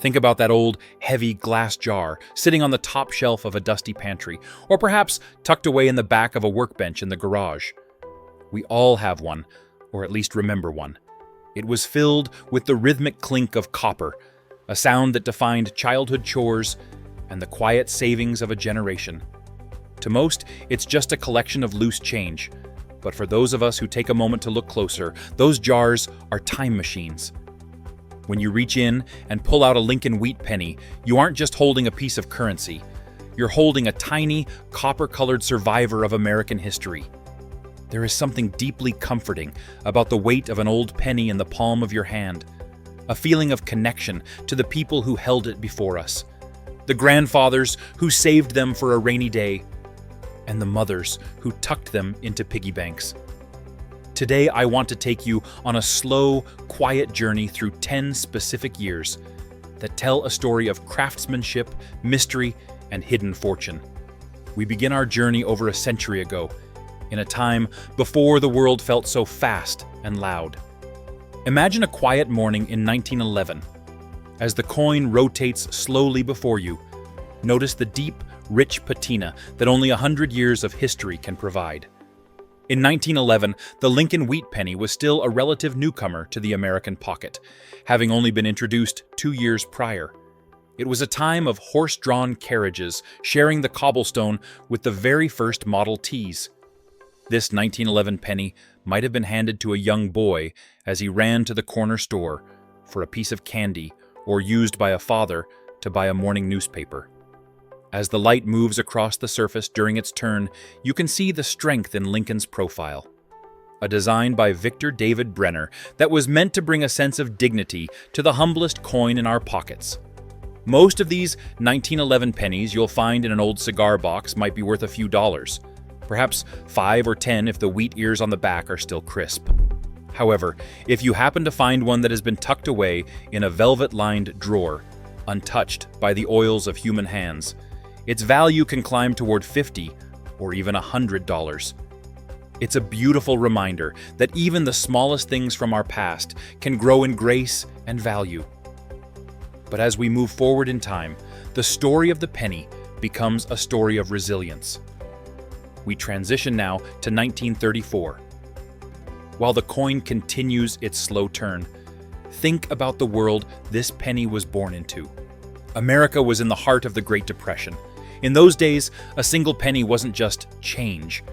Think about that old, heavy glass jar sitting on the top shelf of a dusty pantry, or perhaps tucked away in the back of a workbench in the garage. We all have one, or at least remember one. It was filled with the rhythmic clink of copper, a sound that defined childhood chores and the quiet savings of a generation. To most, it's just a collection of loose change, but for those of us who take a moment to look closer, those jars are time machines. When you reach in and pull out a Lincoln Wheat Penny, you aren't just holding a piece of currency. You're holding a tiny, copper-colored survivor of American history. There is something deeply comforting about the weight of an old penny in the palm of your hand, a feeling of connection to the people who held it before us, the grandfathers who saved them for a rainy day, and the mothers who tucked them into piggy banks. Today, I want to take you on a slow, quiet journey through 10 specific years that tell a story of craftsmanship, mystery, and hidden fortune. We begin our journey over a century ago, in a time before the world felt so fast and loud. Imagine a quiet morning in 1911. As the coin rotates slowly before you, notice the deep, rich patina that only 100 years of history can provide. In 1911, the Lincoln Wheat Penny was still a relative newcomer to the American pocket, having only been introduced 2 years prior. It was a time of horse-drawn carriages sharing the cobblestone with the very first Model Ts. This 1911 penny might have been handed to a young boy as he ran to the corner store for a piece of candy or used by a father to buy a morning newspaper. As the light moves across the surface during its turn, you can see the strength in Lincoln's profile. A design by Victor David Brenner that was meant to bring a sense of dignity to the humblest coin in our pockets. Most of these 1911 pennies you'll find in an old cigar box might be worth a few dollars, perhaps 5 or 10 if the wheat ears on the back are still crisp. However, if you happen to find one that has been tucked away in a velvet-lined drawer, untouched by the oils of human hands, its value can climb toward $50 or even $100. It's a beautiful reminder that even the smallest things from our past can grow in grace and value. But as we move forward in time, the story of the penny becomes a story of resilience. We transition now to 1934. While the coin continues its slow turn, think about the world this penny was born into. America was in the heart of the Great Depression. In those days, a single penny wasn't just change.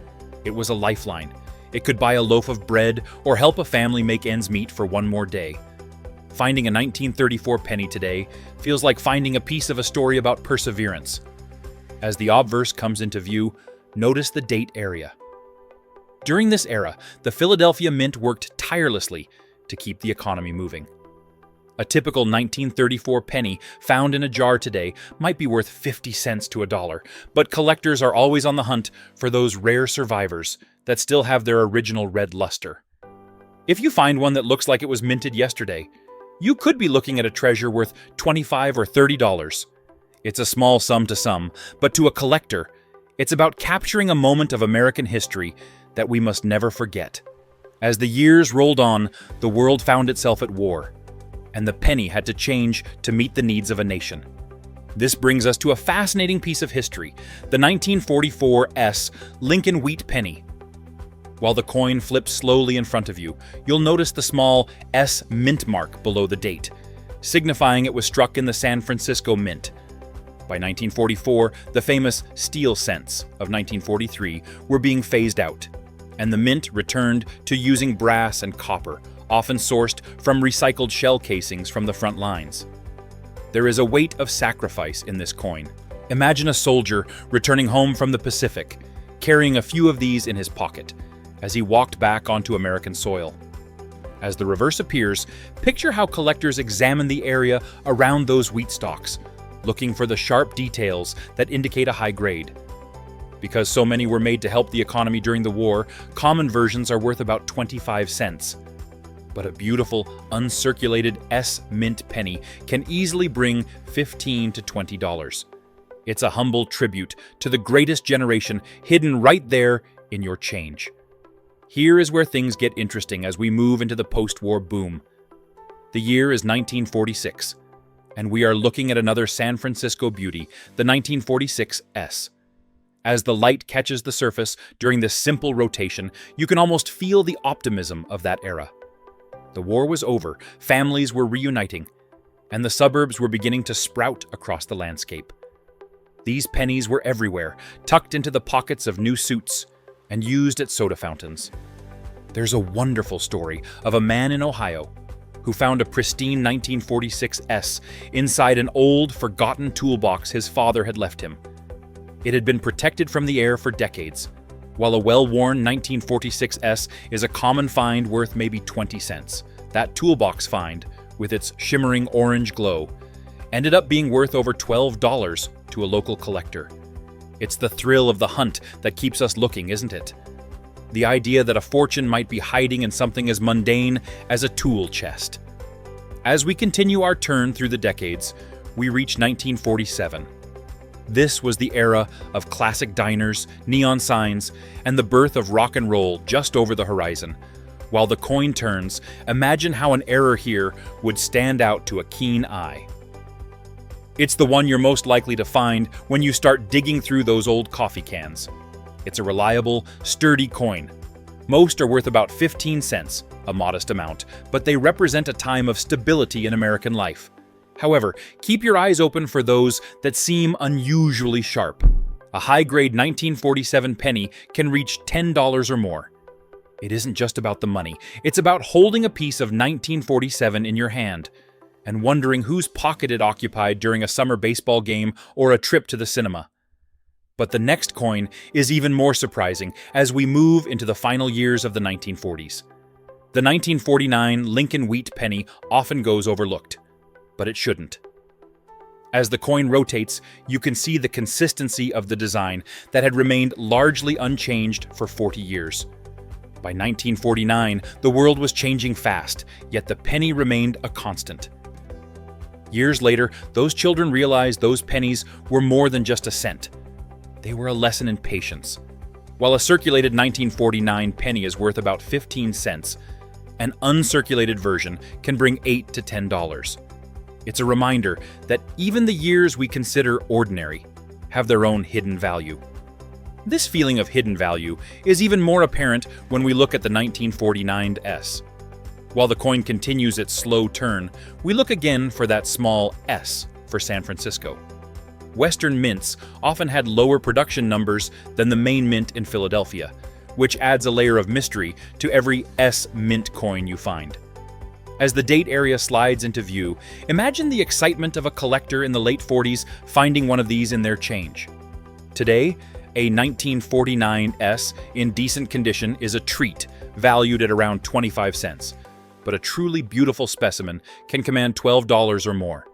It was a lifeline. It could buy a loaf of bread or help a family make ends meet for one more day. Finding a 1934 penny today feels like finding a piece of a story about perseverance. As the obverse comes into view, notice the date area. During this era, the Philadelphia Mint worked tirelessly to keep the economy moving. A typical 1934 penny found in a jar today might be worth 50 cents to $1, but collectors are always on the hunt for those rare survivors that still have their original red luster. If you find one that looks like it was minted yesterday, you could be looking at a treasure worth $25 or $30. It's a small sum to some, but to a collector, it's about capturing a moment of American history that we must never forget. As the years rolled on, the world found itself at war, and the penny had to change to meet the needs of a nation. This brings us to a fascinating piece of history, the 1944 Lincoln Wheat Penny. While the coin flips slowly in front of you, you'll notice the small S mint mark below the date, signifying it was struck in the San Francisco Mint. By 1944, the famous steel cents of 1943 were being phased out, and the mint returned to using brass and copper, often sourced from recycled shell casings from the front lines. There is a weight of sacrifice in this coin. Imagine a soldier returning home from the Pacific, carrying a few of these in his pocket, as he walked back onto American soil. As the reverse appears, picture how collectors examine the area around those wheat stalks, looking for the sharp details that indicate a high grade. Because so many were made to help the economy during the war, common versions are worth about 25 cents. But a beautiful, uncirculated S mint penny can easily bring $15 to $20. It's a humble tribute to the greatest generation hidden right there in your change. Here is where things get interesting as we move into the post-war boom. The year is 1946, And we are looking at another San Francisco beauty, the 1946 S. As the light catches the surface during this simple rotation, you can almost feel the optimism of that era. The war was over, families were reuniting, and the suburbs were beginning to sprout across the landscape. These pennies were everywhere, tucked into the pockets of new suits and used at soda fountains. There's a wonderful story of a man in Ohio who found a pristine 1946 S inside an old, forgotten toolbox his father had left him. It had been protected from the air for decades, while a well-worn 1946 S is a common find worth maybe 20 cents. That toolbox find, with its shimmering orange glow, ended up being worth over $12 to a local collector. It's the thrill of the hunt that keeps us looking, isn't it? The idea that a fortune might be hiding in something as mundane as a tool chest. As we continue our turn through the decades, we reach 1947. This was the era of classic diners, neon signs, and the birth of rock and roll just over the horizon. While the coin turns, imagine how an error here would stand out to a keen eye. It's the one you're most likely to find when you start digging through those old coffee cans. It's a reliable, sturdy coin. Most are worth about 15 cents, a modest amount, but they represent a time of stability in American life. However, keep your eyes open for those that seem unusually sharp. A high-grade 1947 penny can reach $10 or more. It isn't just about the money. It's about holding a piece of 1947 in your hand and wondering whose pocket it occupied during a summer baseball game or a trip to the cinema. But the next coin is even more surprising as we move into the final years of the 1940s. The 1949 Lincoln Wheat Penny often goes overlooked, but it shouldn't. As the coin rotates, you can see the consistency of the design that had remained largely unchanged for 40 years. By 1949, the world was changing fast, yet the penny remained a constant. Years later, those children realized those pennies were more than just a cent. They were a lesson in patience. While a circulated 1949 penny is worth about 15 cents, an uncirculated version can bring $8 to $10. It's a reminder that even the years we consider ordinary have their own hidden value. This feeling of hidden value is even more apparent when we look at the 1949 S. While the coin continues its slow turn, we look again for that small S for San Francisco. Western mints often had lower production numbers than the main mint in Philadelphia, which adds a layer of mystery to every S mint coin you find. As the date area slides into view, imagine the excitement of a collector in the late 40s finding one of these in their change. Today, a 1949 S in decent condition is a treat, valued at around 25 cents, but a truly beautiful specimen can command $12 or more.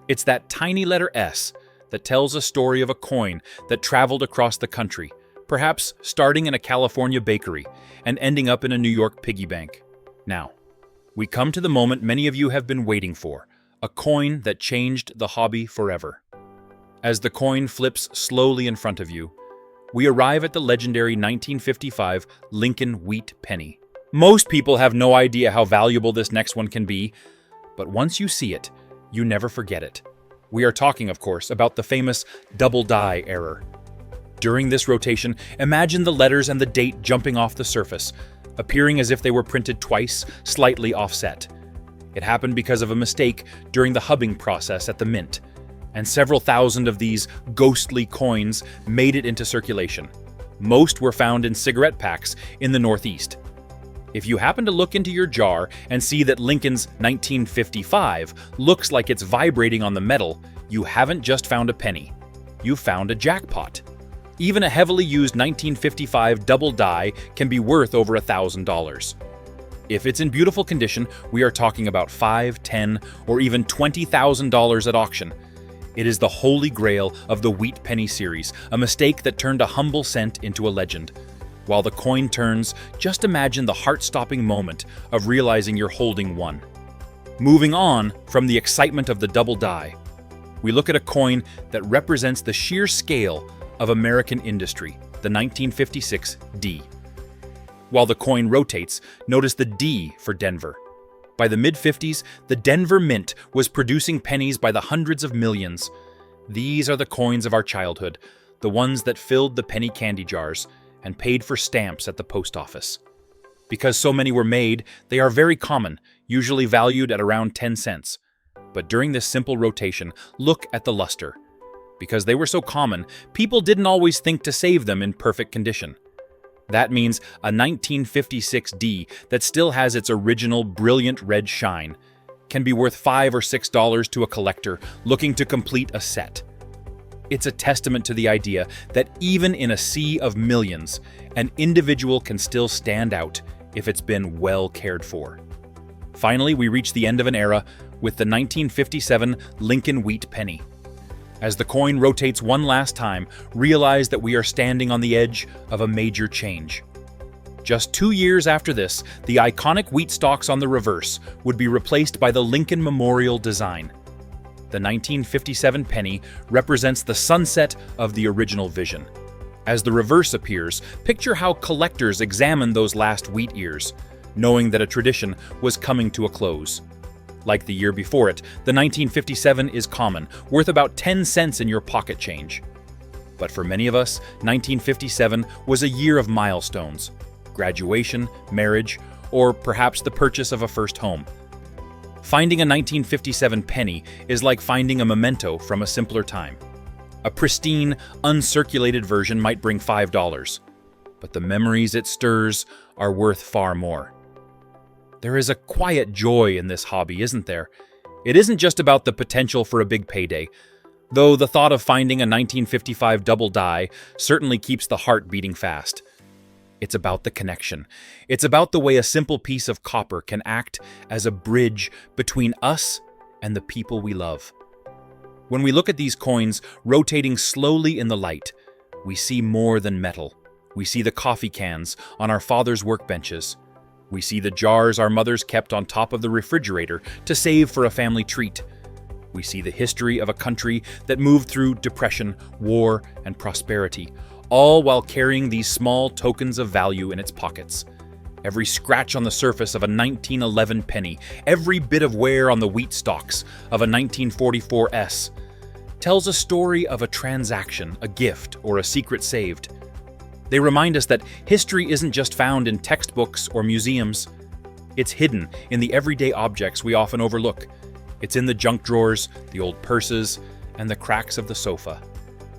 It's that tiny letter S that tells a story of a coin that traveled across the country, perhaps starting in a California bakery and ending up in a New York piggy bank. Now, we come to the moment many of you have been waiting for, a coin that changed the hobby forever. As the coin flips slowly in front of you, we arrive at the legendary 1955 Lincoln Wheat Penny. Most people have no idea how valuable this next one can be, but once you see it, you never forget it. We are talking, of course, about the famous double die error. During this rotation, imagine the letters and the date jumping off the surface, appearing as if they were printed twice, slightly offset. It happened because of a mistake during the hubbing process at the mint, and several thousand of these ghostly coins made it into circulation. Most were found in cigarette packs in the Northeast. If you happen to look into your jar and see that Lincoln's 1955 looks like it's vibrating on the metal, you haven't just found a penny. You've found a jackpot. Even a heavily used 1955 double die can be worth over $1,000. If it's in beautiful condition, we are talking about $5,000, $10,000, or even $20,000 at auction. It is the holy grail of the Wheat Penny series, a mistake that turned a humble cent into a legend. While the coin turns, just imagine the heart-stopping moment of realizing you're holding one. Moving on from the excitement of the double die, we look at a coin that represents the sheer scale of American industry, the 1956 D. While the coin rotates, notice the D for Denver. By the mid-50s, the Denver Mint was producing pennies by the hundreds of millions. These are the coins of our childhood, the ones that filled the penny candy jars and paid for stamps at the post office. Because so many were made, they are very common, usually valued at around 10 cents. But during this simple rotation, look at the luster. Because they were so common, people didn't always think to save them in perfect condition. That means a 1956 D that still has its original brilliant red shine can be worth $5 or $6 to a collector looking to complete a set. It's a testament to the idea that even in a sea of millions, an individual can still stand out if it's been well cared for. Finally, we reach the end of an era with the 1957 Lincoln Wheat Penny. As the coin rotates one last time, realize that we are standing on the edge of a major change. Just 2 years after this, the iconic wheat stalks on the reverse would be replaced by the Lincoln Memorial design. The 1957 penny represents the sunset of the original vision. As the reverse appears, picture how collectors examine those last wheat ears, knowing that a tradition was coming to a close. Like the year before it, the 1957 is common, worth about 10 cents in your pocket change. But for many of us, 1957 was a year of milestones: graduation, marriage, or perhaps the purchase of a first home. Finding a 1957 penny is like finding a memento from a simpler time. A pristine, uncirculated version might bring $5, but the memories it stirs are worth far more. There is a quiet joy in this hobby, isn't there? It isn't just about the potential for a big payday, though the thought of finding a 1955 double die certainly keeps the heart beating fast. It's about the connection. It's about the way a simple piece of copper can act as a bridge between us and the people we love. When we look at these coins rotating slowly in the light, we see more than metal. We see the coffee cans on our father's workbenches. We see the jars our mothers kept on top of the refrigerator to save for a family treat. We see the history of a country that moved through depression, war, and prosperity, all while carrying these small tokens of value in its pockets. Every scratch on the surface of a 1911 penny, every bit of wear on the wheat stalks of a 1944 S, tells a story of a transaction, a gift, or a secret saved. They remind us that history isn't just found in textbooks or museums. It's hidden in the everyday objects we often overlook. It's in the junk drawers, the old purses, and the cracks of the sofa.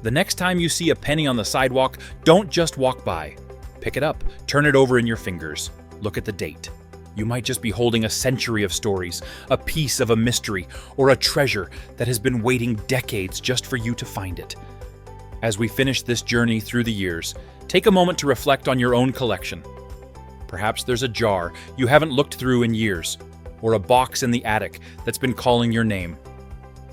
The next time you see a penny on the sidewalk, don't just walk by. Pick it up, turn it over in your fingers. Look at the date. You might just be holding a century of stories, a piece of a mystery, or a treasure that has been waiting decades just for you to find it. As we finish this journey through the years, take a moment to reflect on your own collection. Perhaps there's a jar you haven't looked through in years, or a box in the attic that's been calling your name.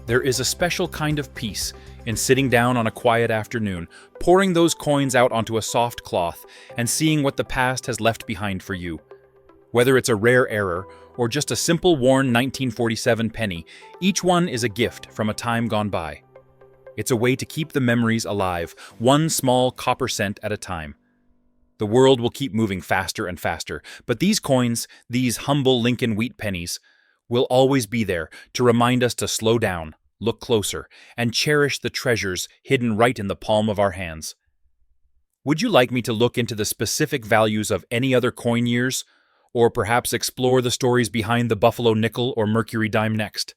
There is a special kind of peace in sitting down on a quiet afternoon, pouring those coins out onto a soft cloth, and seeing what the past has left behind for you. Whether it's a rare error or just a simple worn 1947 penny, each one is a gift from a time gone by. It's a way to keep the memories alive, one small copper cent at a time. The world will keep moving faster and faster, but these coins, these humble Lincoln Wheat Pennies, will always be there to remind us to slow down, look closer, and cherish the treasures hidden right in the palm of our hands. Would you like me to look into the specific values of any other coin years, or perhaps explore the stories behind the Buffalo nickel or Mercury dime next?